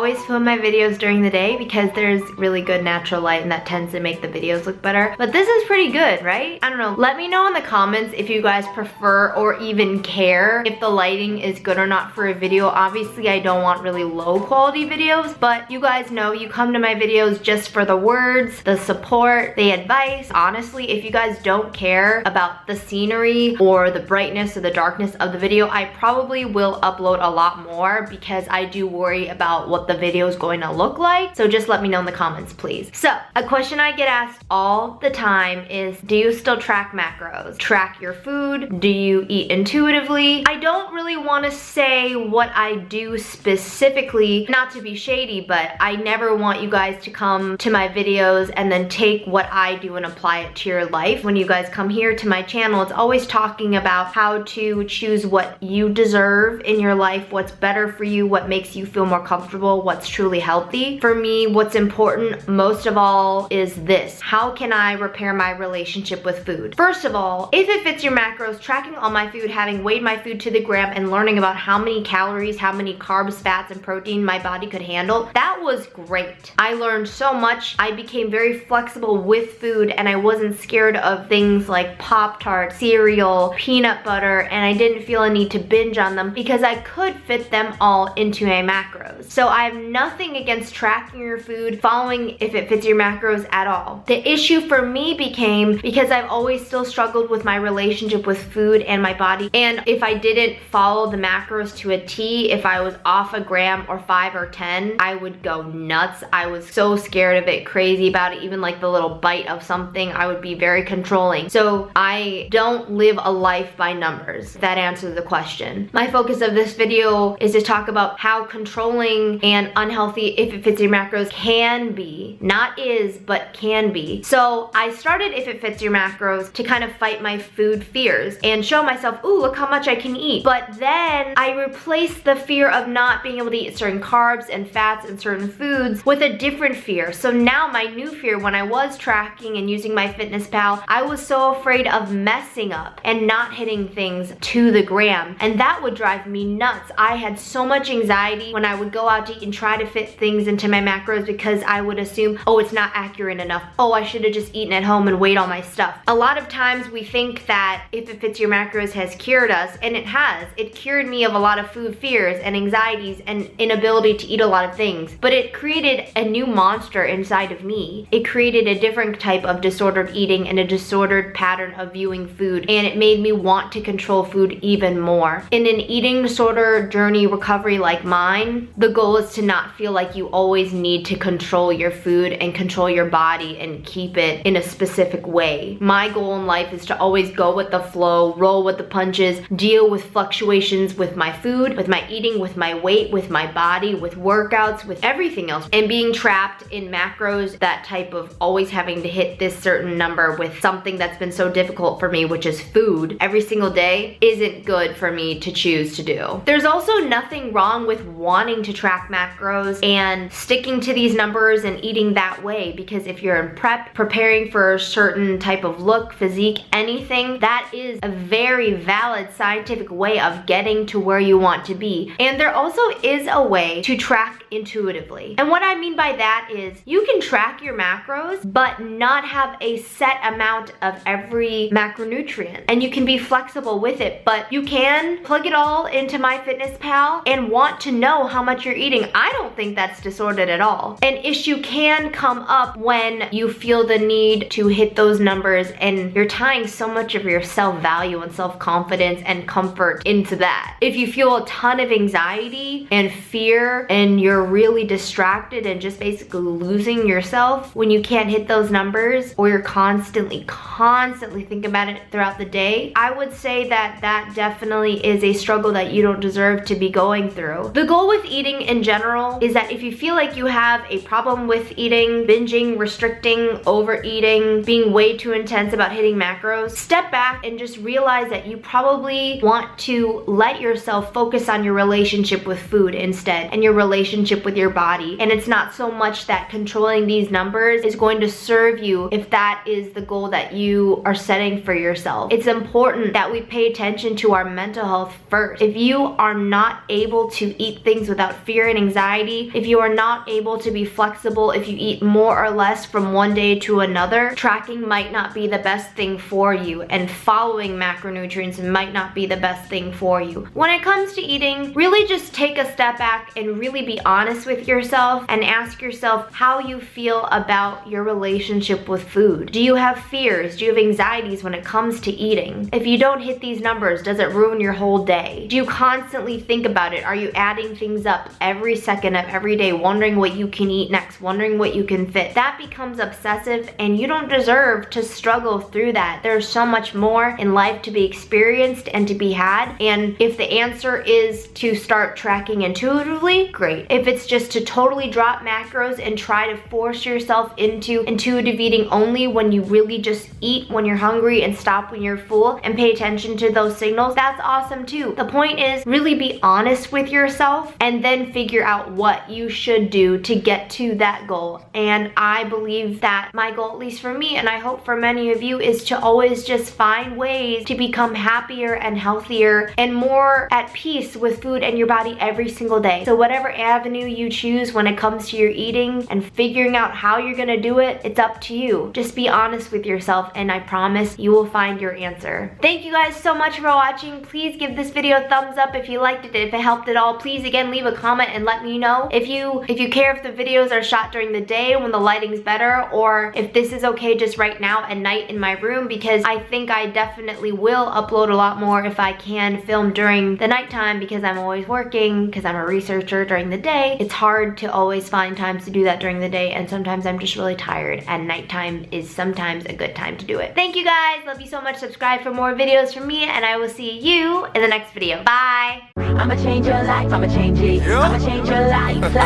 always film my videos during the day because there's really good natural light and that tends to make the videos look better. But this is pretty good, right? I don't know. Let me know in the comments if you guys prefer or even care if the lighting is good or not for a video. Obviously, I don't want really low quality videos, but you guys know you come to my videos just for the words, the support, the advice. Honestly, if you guys don't care about the scenery or the brightness or the darkness of the video, I probably will upload a lot more because I do worry about what the video is going to look like. So just let me know in the comments, please. So a question I get asked all the time is, do you still track macros? Track your food? Do you eat intuitively? I don't really want to say what I do specifically, not to be shady, but I never want you guys to come to my videos and then take what I do and apply it to your life. When you guys come here to my channel, it's always talking about how to choose what you deserve in your life, what's better for you, what makes you feel more comfortable, what's truly healthy. For me, what's important most of all is this: how can I repair my relationship with food? First of all, if it fits your macros, tracking all my food, having weighed my food to the gram and learning about how many calories, how many carbs, fats, and protein my body could handle, that was great. I learned so much. I became very flexible with food and I wasn't scared of things like Pop-Tart, cereal, peanut butter, and I didn't feel a need to binge on them because I could fit them all into my macros. So I have nothing against tracking your food, following if it fits your macros at all. The issue for me became because I've always still struggled with my relationship with food and my body, and if I didn't follow the macros to a T, if I was off a gram or 5 or 10, I would go nuts. I was so scared of it, crazy about it. Even like the little bite of something, I would be very controlling. So I don't live a life by numbers. That answers the question. My focus of this video is to talk about how controlling and unhealthy if it fits your macros can be. Not is, but can be. So I started If It Fits Your Macros to kind of fight my food fears and show myself, ooh, look how much I can eat. But then I replaced the fear of not being able to eat certain carbs and fats and certain foods with a different fear. So now my new fear, when I was tracking and using MyFitnessPal, I was so afraid of messing up and not hitting things to the gram. And that would drive me nuts. I had so much anxiety when I would go out to eat and try to fit things into my macros because I would assume, oh, it's not accurate enough. Oh, I should have just eaten at home and weighed all my stuff. A lot of times we think that If It Fits Your Macros has cured us, and it has. It cured me of a lot of food fears and anxieties and inability to eat a lot of things. But it created a new monster inside of me. It created a different type of disordered eating and a disordered pattern of viewing food, and it made me want to control food even more. In an eating disorder journey recovery like mine, the goal is to not feel like you always need to control your food and control your body and keep it in a specific way. My goal in life is to always go with the flow, roll with the punches, deal with fluctuations with my food, with my eating, with my weight, with my body, with workouts, with everything else. And being trapped in macros, that type of always having to hit this certain number with something that's been so difficult for me, which is food, every single day, isn't good for me to choose to do. There's also nothing wrong with wanting to track macros and sticking to these numbers and eating that way, because if you're in prep, preparing for a certain type of look, physique, anything, that is a very valid scientific way of getting to where you want to be. And there also is a way to track intuitively. And what I mean by that is you can track your macros, but not have a set amount of every macronutrient. And you can be flexible with it, but you can plug it all into MyFitnessPal and want to know how much you're eating. I don't think that's disordered at all. An issue can come up when you feel the need to hit those numbers and you're tying so much of your self-value and self-confidence and comfort into that. If you feel a ton of anxiety and fear and you're really distracted and just basically losing yourself when you can't hit those numbers, or you're constantly thinking about it throughout the day, I would say that that definitely is a struggle that you don't deserve to be going through. The goal with eating in general is that if you feel like you have a problem with eating, binging, restricting, overeating, being way too intense about hitting macros, step back and just realize that you probably want to let yourself focus on your relationship with food instead, and your relationship relationship with your body. And it's not so much that controlling these numbers is going to serve you if that is the goal that you are setting for yourself. It's important that we pay attention to our mental health first. If you are not able to eat things without fear and anxiety, if you are not able to be flexible, if you eat more or less from one day to another, tracking might not be the best thing for you, and following macronutrients might not be the best thing for you. When it comes to eating, really just take a step back and really be honest with yourself and ask yourself how you feel about your relationship with food. Do you have fears? Do you have anxieties when it comes to eating? If you don't hit these numbers, does it ruin your whole day? Do you constantly think about it? Are you adding things up every second of every day, wondering what you can eat next, wondering what you can fit? That becomes obsessive, and you don't deserve to struggle through that. There's so much more in life to be experienced and to be had, and if the answer is to start tracking intuitively, great. If it's just to totally drop macros and try to force yourself into intuitive eating only when you really just eat when you're hungry and stop when you're full and pay attention to those signals, that's awesome too. The point is, really be honest with yourself and then figure out what you should do to get to that goal. And I believe that my goal, at least for me, and I hope for many of you, is to always just find ways to become happier and healthier and more at peace with food and your body every single day. So whatever avenue you choose when it comes to your eating and figuring out how you're gonna do it, it's up to you. Just be honest with yourself, and I promise you will find your answer. Thank you guys so much for watching. Please give this video a thumbs up if you liked it, if it helped at all. Please again leave a comment and let me know if you care if the videos are shot during the day when the lighting's better, or if this is okay just right now at night in my room, because I think I definitely will upload a lot more if I can film during the nighttime, because I'm always working, because I'm a researcher during the day. It's hard to always find times to do that during the day, and sometimes I'm just really tired, and nighttime is sometimes a good time to do it. Thank you guys, love you so much. Subscribe for more videos from me, and I will see you in the next video. Bye. I'ma change your life, I'ma change it. Yeah. I'ma change your life.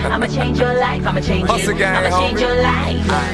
I'ma change your life, I'ma change it. Hustle gang, I'ma change homie. your life.